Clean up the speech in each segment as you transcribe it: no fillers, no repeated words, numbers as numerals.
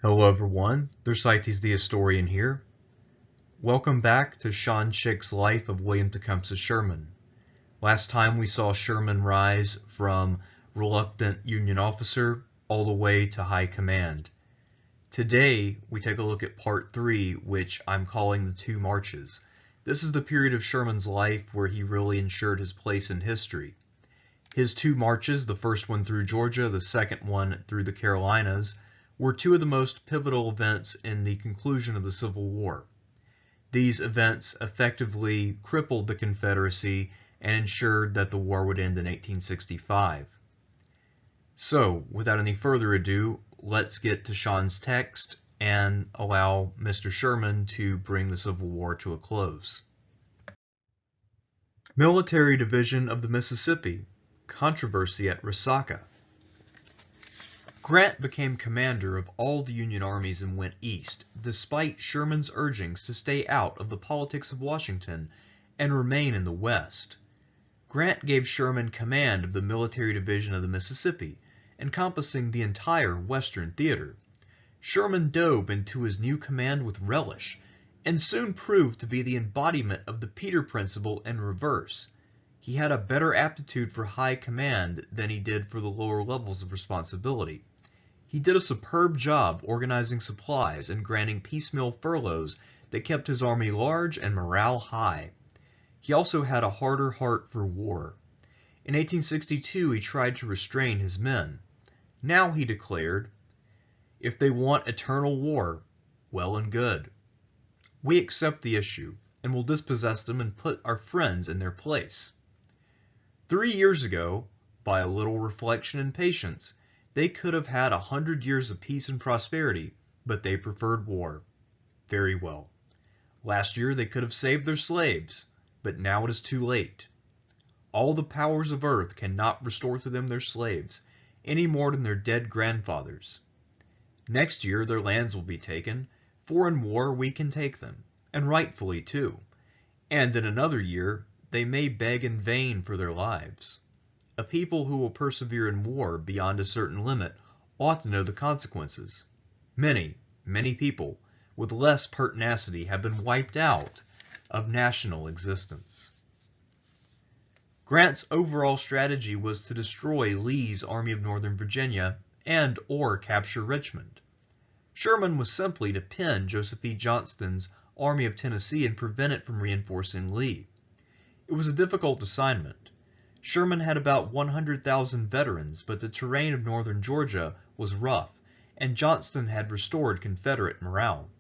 Hello everyone, Thersites the Historian here. Welcome back to Sean Schick's Life of William Tecumseh Sherman. Last time we saw Sherman rise from reluctant Union officer all the way to high command. Today we take a look at part 3, which I'm calling the Two Marches. This is the period of Sherman's life where he really ensured his place in history. His two marches, the first one through Georgia, the second one through the Carolinas, were two of the most pivotal events in the conclusion of the Civil War. These events effectively crippled the Confederacy and ensured that the war would end in 1865. So, without any further ado, let's get to Sean's text and allow Mr. Sherman to bring the Civil War to a close. Military Division of the Mississippi. Controversy at Resaca. Grant became commander of all the Union armies and went east, despite Sherman's urgings to stay out of the politics of Washington and remain in the West. Grant gave Sherman command of the Military Division of the Mississippi, encompassing the entire Western theater. Sherman dove into his new command with relish, and soon proved to be the embodiment of the Peter Principle in reverse. He had a better aptitude for high command than he did for the lower levels of responsibility. He did a superb job organizing supplies and granting piecemeal furloughs that kept his army large and morale high. He also had a harder heart for war. In 1862 he tried to restrain his men. Now he declared, "If they want eternal war, well and good. We accept the issue and will dispossess them and put our friends in their place." 3 years ago, by a little reflection and patience, they could have had 100 years of peace and prosperity, but they preferred war. Very well. Last year they could have saved their slaves, but now it is too late. All the powers of earth cannot restore to them their slaves, any more than their dead grandfathers. Next year their lands will be taken, for in war we can take them, and rightfully too. And in another year they may beg in vain for their lives. A people who will persevere in war beyond a certain limit ought to know the consequences. Many, many people with less pertinacity have been wiped out of national existence. Grant's overall strategy was to destroy Lee's Army of Northern Virginia and/or capture Richmond. Sherman was simply to pin Joseph E. Johnston's Army of Tennessee and prevent it from reinforcing Lee. It was a difficult assignment. Sherman had about 100,000 veterans, but the terrain of northern Georgia was rough, and Johnston had restored Confederate morale.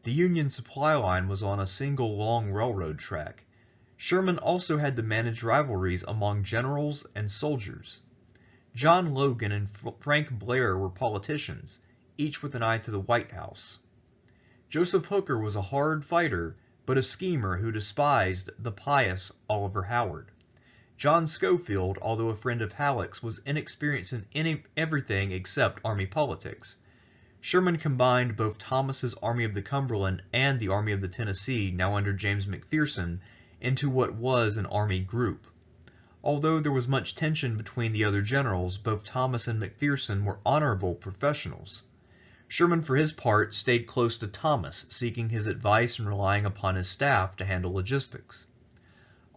The Union supply line was on a single long railroad track. Sherman also had to manage rivalries among generals and soldiers. John Logan and Frank Blair were politicians, each with an eye to the White House. Joseph Hooker was a hard fighter, but a schemer who despised the pious Oliver Howard. John Schofield, although a friend of Halleck's, was inexperienced in everything except army politics. Sherman combined both Thomas's Army of the Cumberland and the Army of the Tennessee, now under James McPherson, into what was an army group. Although there was much tension between the other generals, both Thomas and McPherson were honorable professionals. Sherman, for his part, stayed close to Thomas, seeking his advice and relying upon his staff to handle logistics.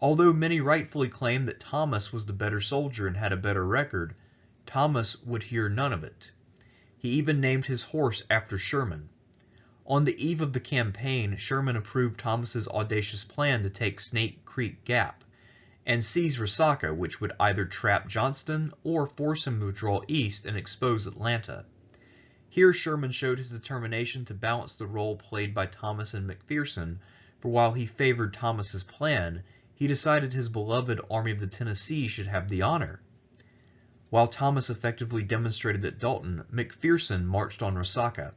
Although many rightfully claimed that Thomas was the better soldier and had a better record, Thomas would hear none of it. He even named his horse after Sherman. On the eve of the campaign, Sherman approved Thomas's audacious plan to take Snake Creek Gap and seize Resaca, which would either trap Johnston or force him to withdraw east and expose Atlanta. Here Sherman showed his determination to balance the role played by Thomas and McPherson, for while he favored Thomas's plan, he decided his beloved Army of the Tennessee should have the honor. While Thomas effectively demonstrated at Dalton, McPherson marched on Resaca.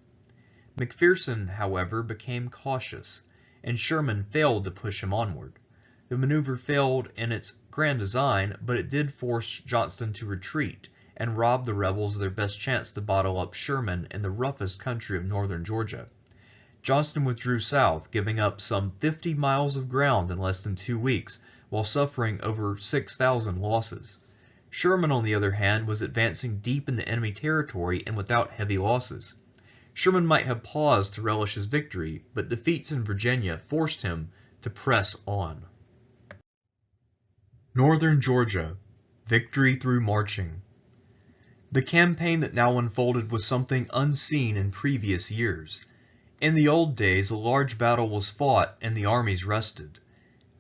McPherson, however, became cautious, and Sherman failed to push him onward. The maneuver failed in its grand design, but it did force Johnston to retreat and rob the rebels of their best chance to bottle up Sherman in the roughest country of northern Georgia. Johnston withdrew south, giving up some 50 miles of ground in less than 2 weeks, while suffering over 6,000 losses. Sherman, on the other hand, was advancing deep into enemy territory and without heavy losses. Sherman might have paused to relish his victory, but defeats in Virginia forced him to press on. Northern Georgia, victory through marching. The campaign that now unfolded was something unseen in previous years. In the old days, a large battle was fought and the armies rested.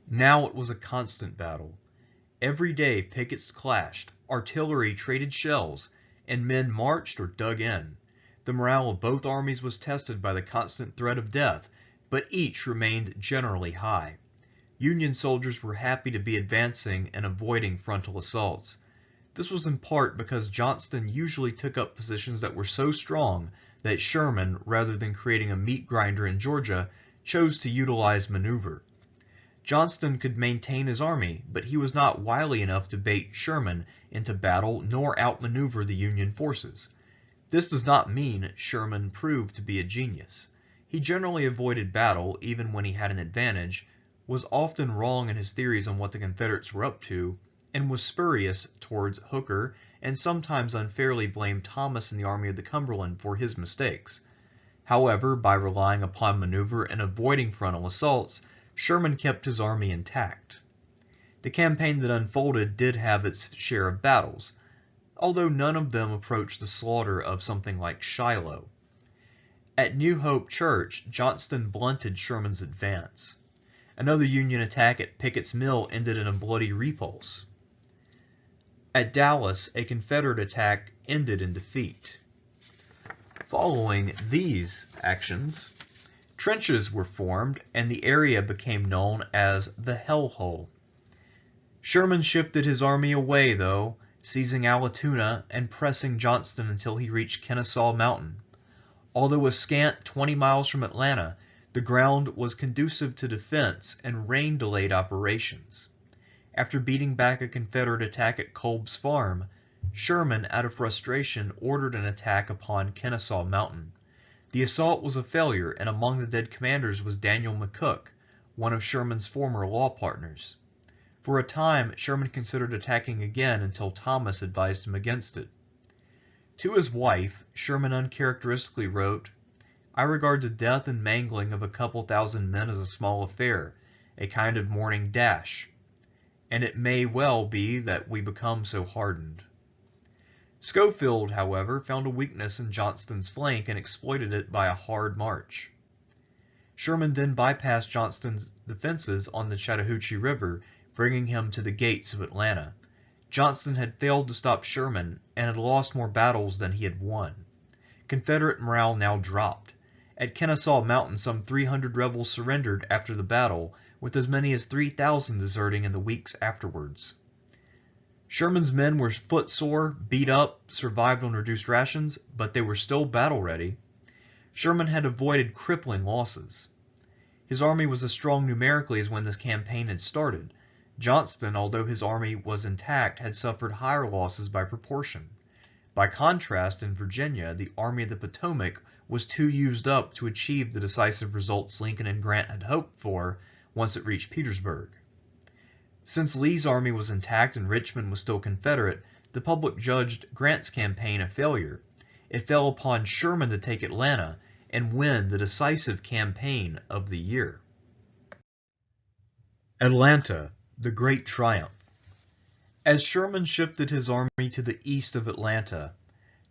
Now it was a constant battle. Every day pickets clashed, artillery traded shells, and men marched or dug in. The morale of both armies was tested by the constant threat of death, but each remained generally high. Union soldiers were happy to be advancing and avoiding frontal assaults. This was in part because Johnston usually took up positions that were so strong that Sherman, rather than creating a meat grinder in Georgia, chose to utilize maneuver. Johnston could maintain his army, but he was not wily enough to bait Sherman into battle nor outmaneuver the Union forces. This does not mean Sherman proved to be a genius. He generally avoided battle even when he had an advantage, was often wrong in his theories on what the Confederates were up to, and was spurious towards Hooker, and sometimes unfairly blamed Thomas and the Army of the Cumberland for his mistakes. However, by relying upon maneuver and avoiding frontal assaults, Sherman kept his army intact. The campaign that unfolded did have its share of battles, although none of them approached the slaughter of something like Shiloh. At New Hope Church, Johnston blunted Sherman's advance. Another Union attack at Pickett's Mill ended in a bloody repulse. At Dallas, a Confederate attack ended in defeat. Following these actions, trenches were formed and the area became known as the Hell Hole. Sherman shifted his army away, though, seizing Allatoona and pressing Johnston until he reached Kennesaw Mountain. Although a scant 20 miles from Atlanta, the ground was conducive to defense and rain delayed operations. After beating back a Confederate attack at Kolb's Farm, Sherman, out of frustration, ordered an attack upon Kennesaw Mountain. The assault was a failure, and among the dead commanders was Daniel McCook, one of Sherman's former law partners. For a time, Sherman considered attacking again until Thomas advised him against it. To his wife, Sherman uncharacteristically wrote, "I regard the death and mangling of a couple thousand men as a small affair, a kind of morning dash, and it may well be that we become so hardened." Schofield, however, found a weakness in Johnston's flank and exploited it by a hard march. Sherman then bypassed Johnston's defenses on the Chattahoochee River, bringing him to the gates of Atlanta. Johnston had failed to stop Sherman and had lost more battles than he had won. Confederate morale now dropped. At Kennesaw Mountain, some 300 rebels surrendered after the battle, with as many as 3,000 deserting in the weeks afterwards. Sherman's men were footsore, beat up, survived on reduced rations, but they were still battle-ready. Sherman had avoided crippling losses. His army was as strong numerically as when the campaign had started. Johnston, although his army was intact, had suffered higher losses by proportion. By contrast, in Virginia, the Army of the Potomac was too used up to achieve the decisive results Lincoln and Grant had hoped for once it reached Petersburg. Since Lee's army was intact and Richmond was still Confederate, the public judged Grant's campaign a failure. It fell upon Sherman to take Atlanta and win the decisive campaign of the year. Atlanta, the Great Triumph. As Sherman shifted his army to the east of Atlanta,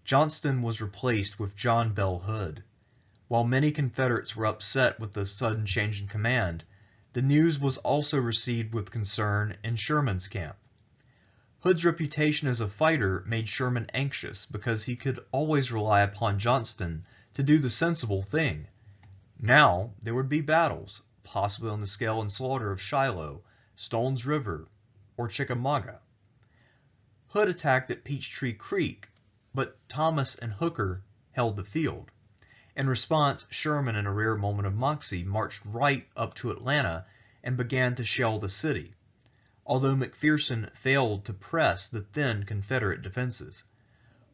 Johnston was replaced with John Bell Hood. While many Confederates were upset with the sudden change in command, the news was also received with concern in Sherman's camp. Hood's reputation as a fighter made Sherman anxious because he could always rely upon Johnston to do the sensible thing. Now there would be battles, possibly on the scale and slaughter of Shiloh, Stone's River, or Chickamauga. Hood attacked at Peachtree Creek, but Thomas and Hooker held the field. In response, Sherman, in a rare moment of moxie, marched right up to Atlanta and began to shell the city, although McPherson failed to press the thin Confederate defenses.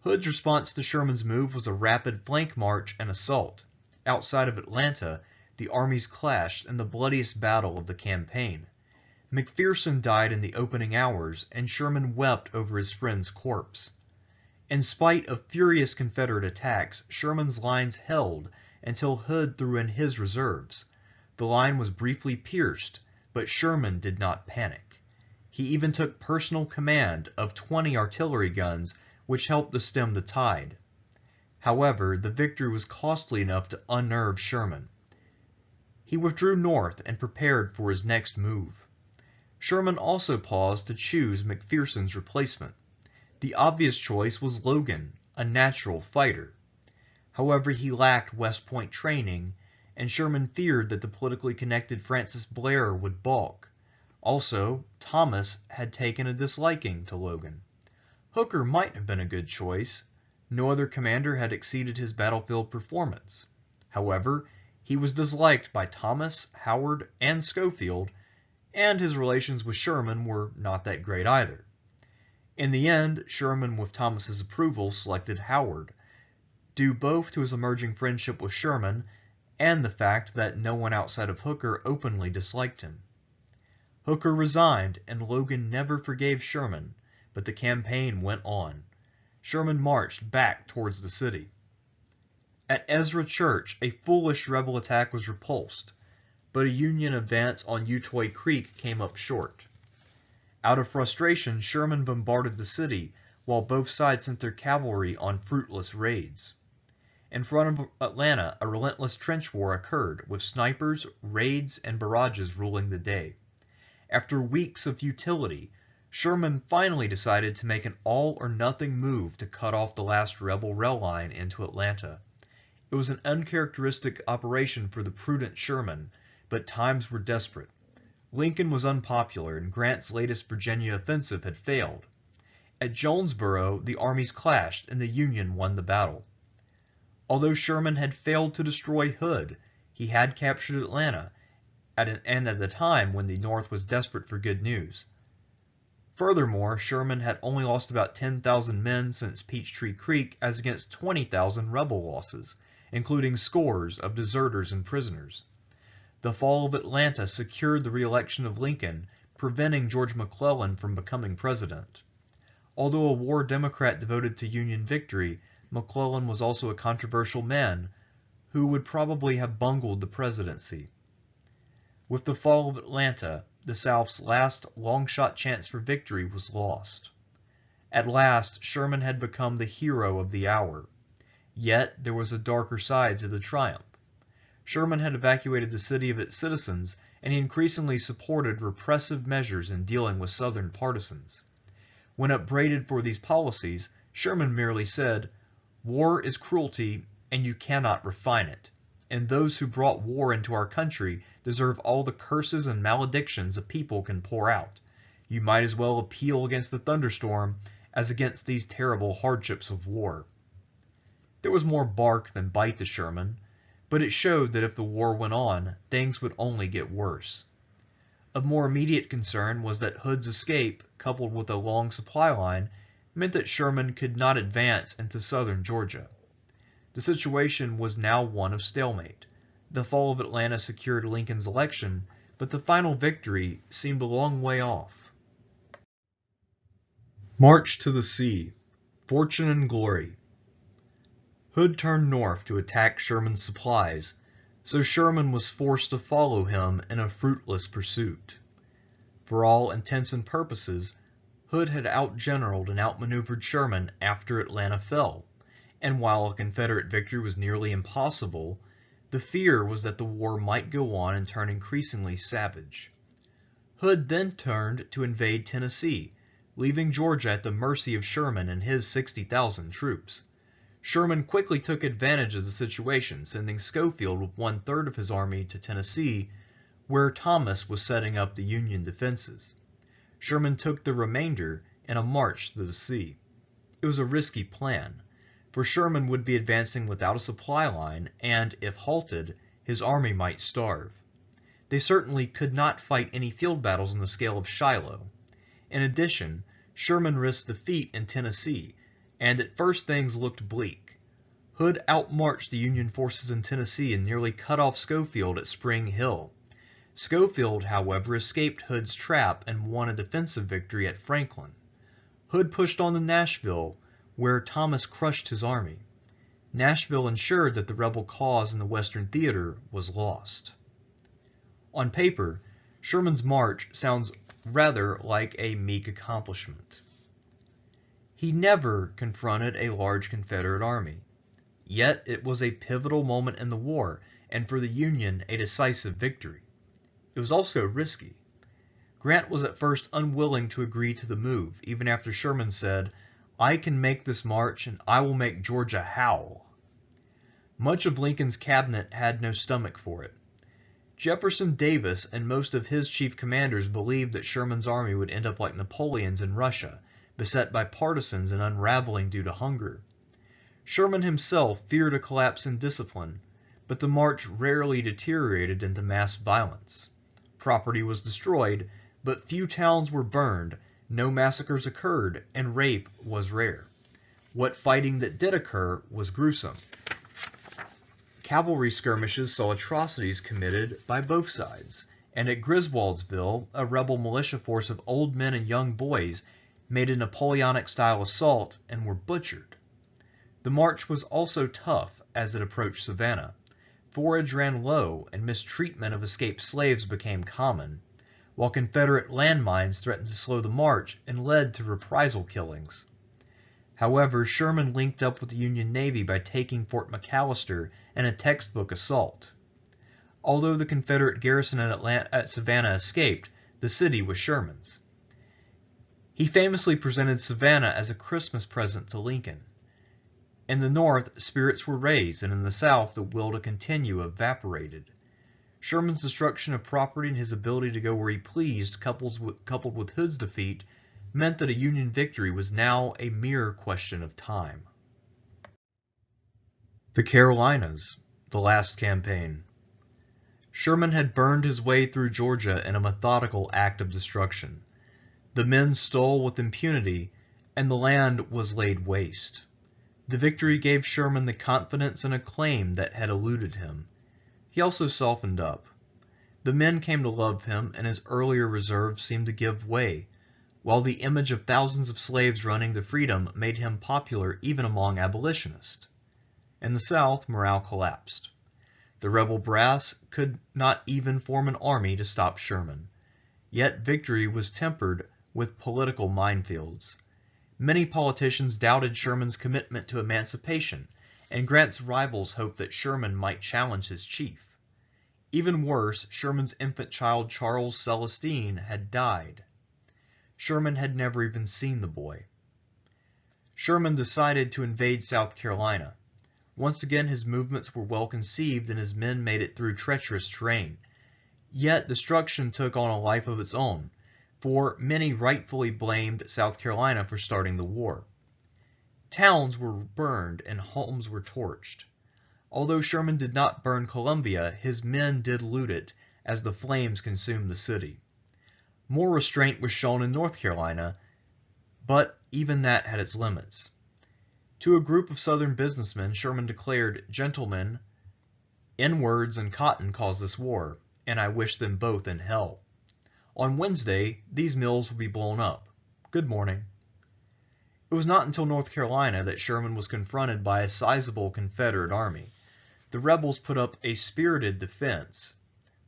Hood's response to Sherman's move was a rapid flank march and assault. Outside of Atlanta, the armies clashed in the bloodiest battle of the campaign. McPherson died in the opening hours, and Sherman wept over his friend's corpse. In spite of furious Confederate attacks, Sherman's lines held until Hood threw in his reserves. The line was briefly pierced, but Sherman did not panic. He even took personal command of 20 artillery guns, which helped to stem the tide. However, the victory was costly enough to unnerve Sherman. He withdrew north and prepared for his next move. Sherman also paused to choose McPherson's replacement. The obvious choice was Logan, a natural fighter. However, he lacked West Point training, and Sherman feared that the politically connected Francis Blair would balk. Also, Thomas had taken a disliking to Logan. Hooker might have been a good choice. No other commander had exceeded his battlefield performance. However, he was disliked by Thomas, Howard, and Schofield, and his relations with Sherman were not that great either. In the end, Sherman, with Thomas's approval, selected Howard, due both to his emerging friendship with Sherman and the fact that no one outside of Hooker openly disliked him. Hooker resigned, and Logan never forgave Sherman, but the campaign went on. Sherman marched back towards the city. At Ezra Church, a foolish rebel attack was repulsed, but a Union advance on Utoy Creek came up short. Out of frustration, Sherman bombarded the city, while both sides sent their cavalry on fruitless raids. In front of Atlanta, a relentless trench war occurred, with snipers, raids, and barrages ruling the day. After weeks of futility, Sherman finally decided to make an all-or-nothing move to cut off the last rebel rail line into Atlanta. It was an uncharacteristic operation for the prudent Sherman, but times were desperate. Lincoln was unpopular, and Grant's latest Virginia offensive had failed. At Jonesboro, the armies clashed, and the Union won the battle. Although Sherman had failed to destroy Hood, he had captured Atlanta, at a time when the North was desperate for good news. Furthermore, Sherman had only lost about 10,000 men since Peachtree Creek, as against 20,000 rebel losses, including scores of deserters and prisoners. The fall of Atlanta secured the re-election of Lincoln, preventing George McClellan from becoming president. Although a war Democrat devoted to Union victory, McClellan was also a controversial man who would probably have bungled the presidency. With the fall of Atlanta, the South's last long-shot chance for victory was lost. At last, Sherman had become the hero of the hour. Yet, there was a darker side to the triumph. Sherman had evacuated the city of its citizens, and he increasingly supported repressive measures in dealing with Southern partisans. When upbraided for these policies, Sherman merely said, "War is cruelty, and you cannot refine it. And those who brought war into our country deserve all the curses and maledictions a people can pour out. You might as well appeal against the thunderstorm as against these terrible hardships of war." There was more bark than bite to Sherman, but it showed that if the war went on, things would only get worse. Of more immediate concern was that Hood's escape, coupled with a long supply line, meant that Sherman could not advance into southern Georgia. The situation was now one of stalemate. The fall of Atlanta secured Lincoln's election, but the final victory seemed a long way off. March to the Sea. Fortune and Glory. Hood turned north to attack Sherman's supplies, so Sherman was forced to follow him in a fruitless pursuit. For all intents and purposes, Hood had outgeneraled and outmaneuvered Sherman after Atlanta fell, and while a Confederate victory was nearly impossible, the fear was that the war might go on and turn increasingly savage. Hood then turned to invade Tennessee, leaving Georgia at the mercy of Sherman and his 60,000 troops. Sherman quickly took advantage of the situation, sending Schofield with 1/3 of his army to Tennessee, where Thomas was setting up the Union defenses. Sherman took the remainder in a march to the sea. It was a risky plan, for Sherman would be advancing without a supply line, and, if halted, his army might starve. They certainly could not fight any field battles on the scale of Shiloh. In addition, Sherman risked defeat in Tennessee, and at first things looked bleak. Hood outmarched the Union forces in Tennessee and nearly cut off Schofield at Spring Hill. Schofield, however, escaped Hood's trap and won a defensive victory at Franklin. Hood pushed on to Nashville, where Thomas crushed his army. Nashville ensured that the rebel cause in the Western Theater was lost. On paper, Sherman's march sounds rather like a meek accomplishment. He never confronted a large Confederate army. Yet it was a pivotal moment in the war, and for the Union a decisive victory. It was also risky. Grant was at first unwilling to agree to the move, even after Sherman said, "I can make this march, and I will make Georgia howl." Much of Lincoln's cabinet had no stomach for it. Jefferson Davis and most of his chief commanders believed that Sherman's army would end up like Napoleon's in Russia, beset by partisans and unraveling due to hunger. Sherman himself feared a collapse in discipline, but the march rarely deteriorated into mass violence. Property was destroyed, but few towns were burned, no massacres occurred, and rape was rare. What fighting that did occur was gruesome. Cavalry skirmishes saw atrocities committed by both sides, and at Griswoldsville, a rebel militia force of old men and young boys made a Napoleonic-style assault and were butchered. The march was also tough as it approached Savannah. Forage ran low, and mistreatment of escaped slaves became common, while Confederate landmines threatened to slow the march and led to reprisal killings. However, Sherman linked up with the Union Navy by taking Fort McAllister in a textbook assault. Although the Confederate garrison at Savannah escaped, the city was Sherman's. He famously presented Savannah as a Christmas present to Lincoln. In the North, spirits were raised, and in the South, the will to continue evaporated. Sherman's destruction of property and his ability to go where he pleased, coupled with Hood's defeat, meant that a Union victory was now a mere question of time. The Carolinas, the last campaign. Sherman had burned his way through Georgia in a methodical act of destruction. The men stole with impunity, and the land was laid waste. The victory gave Sherman the confidence and acclaim that had eluded him. He also softened up. The men came to love him, and his earlier reserve seemed to give way, while the image of thousands of slaves running to freedom made him popular even among abolitionists. In the South, morale collapsed. The rebel brass could not even form an army to stop Sherman. Yet victory was tempered with political minefields. Many politicians doubted Sherman's commitment to emancipation, and Grant's rivals hoped that Sherman might challenge his chief. Even worse, Sherman's infant child Charles Celestine had died. Sherman had never even seen the boy. Sherman decided to invade South Carolina. Once again, his movements were well conceived, and his men made it through treacherous terrain. Yet destruction took on a life of its own, for many rightfully blamed South Carolina for starting the war. Towns were burned and homes were torched. Although Sherman did not burn Columbia, his men did loot it as the flames consumed the city. More restraint was shown in North Carolina, but even that had its limits. To a group of Southern businessmen, Sherman declared, "Gentlemen, N-words and cotton caused this war, and I wish them both in hell. On Wednesday, these mills will be blown up. Good morning." It was not until North Carolina that Sherman was confronted by a sizable Confederate army. The rebels put up a spirited defense,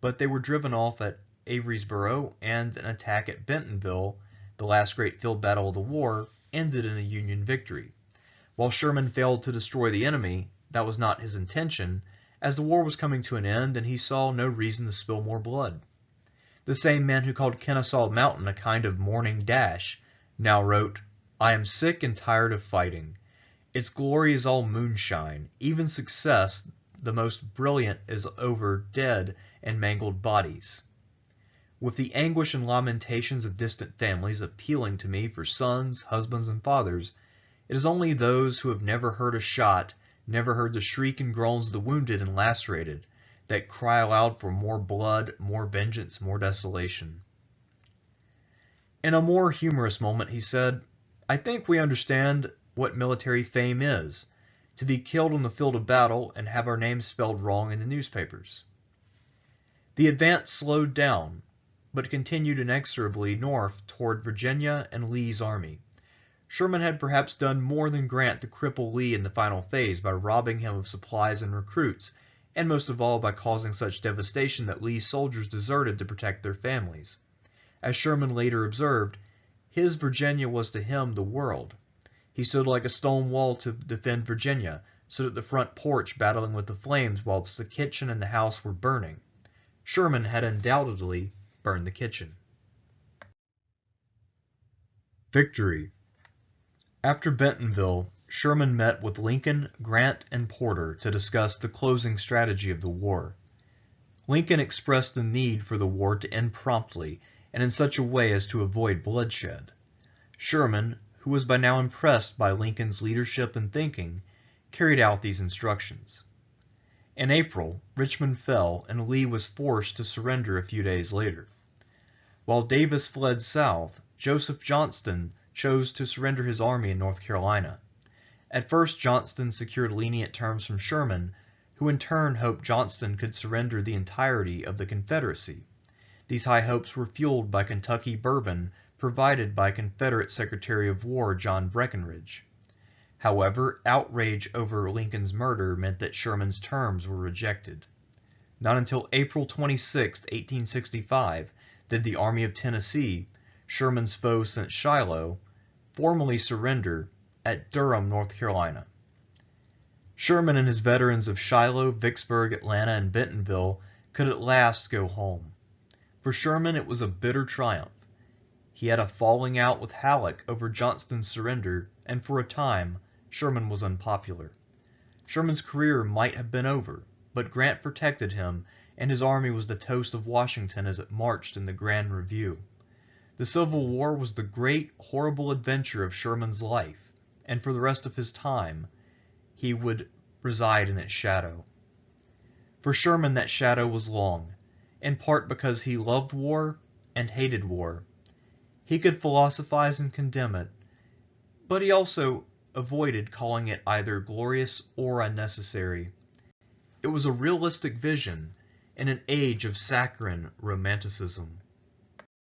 but they were driven off at Averysboro, and an attack at Bentonville, the last great field battle of the war, ended in a Union victory. While Sherman failed to destroy the enemy, that was not his intention, as the war was coming to an end and he saw no reason to spill more blood. The same man who called Kennesaw Mountain a kind of morning dash now wrote, "I am sick and tired of fighting. Its glory is all moonshine. Even success, the most brilliant, is over dead and mangled bodies." With the anguish and lamentations of distant families appealing to me for sons, husbands, and fathers, it is only those who have never heard a shot, never heard the shriek and groans of the wounded and lacerated, that cry aloud for more blood, more vengeance, more desolation. In a more humorous moment, he said, "I think we understand what military fame is, to be killed on the field of battle and have our names spelled wrong in the newspapers." The advance slowed down, but continued inexorably north toward Virginia and Lee's army. Sherman had perhaps done more than Grant to cripple Lee in the final phase by robbing him of supplies and recruits, and most of all by causing such devastation that Lee's soldiers deserted to protect their families. As Sherman later observed, his Virginia was to him the world. He stood like a stone wall to defend Virginia, stood at the front porch battling with the flames whilst the kitchen and the house were burning. Sherman had undoubtedly burned the kitchen. Victory. After Bentonville, Sherman met with Lincoln, Grant, and Porter to discuss the closing strategy of the war. Lincoln expressed the need for the war to end promptly and in such a way as to avoid bloodshed. Sherman, who was by now impressed by Lincoln's leadership and thinking, carried out these instructions. In April, Richmond fell and Lee was forced to surrender a few days later. While Davis fled south, Joseph Johnston chose to surrender his army in North Carolina. At first, Johnston secured lenient terms from Sherman, who in turn hoped Johnston could surrender the entirety of the Confederacy. These high hopes were fueled by Kentucky bourbon provided by Confederate Secretary of War John Breckinridge. However, outrage over Lincoln's murder meant that Sherman's terms were rejected. Not until April 26, 1865, did the Army of Tennessee, Sherman's foe since Shiloh, formally surrender at Durham, North Carolina. Sherman and his veterans of Shiloh, Vicksburg, Atlanta, and Bentonville could at last go home. For Sherman it was a bitter triumph. He had a falling out with Halleck over Johnston's surrender, and for a time, Sherman was unpopular. Sherman's career might have been over, but Grant protected him, and his army was the toast of Washington as it marched in the Grand Review. The Civil War was the great, horrible adventure of Sherman's life, and for the rest of his time, he would reside in its shadow. For Sherman, that shadow was long, in part because he loved war and hated war. He could philosophize and condemn it, but he also avoided calling it either glorious or unnecessary. It was a realistic vision in an age of saccharine romanticism.